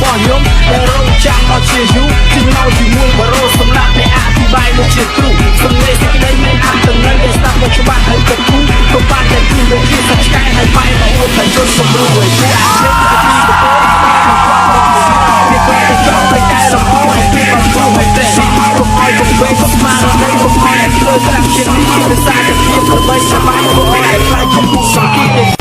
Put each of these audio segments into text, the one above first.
របស់ខ្ញុំដែលរងចាំមកជាយូរជាមួយជាមួយបរោសម្រាប់អ្នកអธิบายដូចជាគ្រូសំឡេងសេចក្តីមានអត្ថន័យដែលស្ដាប់មកច្បាស់ហើយក៏គូក៏បានតែគូដូចជាសាច់ឆ្កែហើយបែរមកអួតតែជនសម្រួលឲ្យពួកអានេះពីកពតវាក៏តែចង់តែកែលម្អឲ្យពីបាត់ខ្លួនឲ្យតែកុំឲ្យបង្វេងកុំស្មានតែកុំឲ្យធ្វើស្រាប់ជានេះជាភាសាតែភាពដើម្បីសម្រាប់ពួកឲ្យខ្លាចជាពុកសង្កេត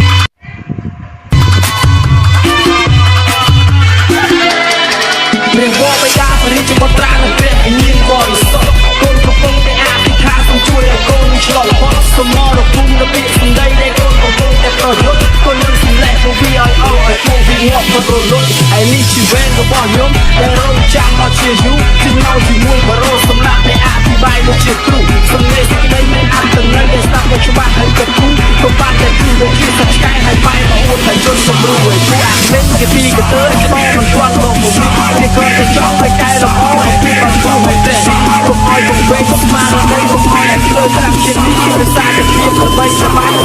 ព្រះវរបិតាបរិជ្ជបុត្រានិងព្រះអញ្ញាណបរិសុទ្ធកូនកំពុងតែអធិដ្ឋានសូមជួយឲ្យកូនឆ្លងផុតសមរភូមិរបៀបសម្ដីដែលកូនកំពុងតែប្រយុទ្ធកូននឹងសម្លេះពួកវាឲ្យអស់ឲ្យពួកវាងាប់មិនរលត់ហើយនេះជាវេនរបស់ខ្ញុំដែលរងចាំមកជាយូរជាមួយបរោសម្រាប់អ្នកអธิบายដូចជាគ្រូសំឡេងសេចក្តីមានអត្ថន័យដែលស្ដាប់មកច្បាស់ហើយក៏គូក៏បានតែគូដូចជាសាច់ឆ្កែហើយបែរមកអួតតែជនសម្រួលឲ្យពួកអានេះគេពីកទើស្បមិនទាន់មកមកវាក៏តែចង់ឲ្យកែលម្អឲ្យពីបាត់ខ្លួនឲ្យតែកុំឲ្យបង្វេងកុំស្មានតែកុំឲ្យធ្វើស្រាប់ជានេះជាភាសាតែភាពដើម្បីសម្រាប់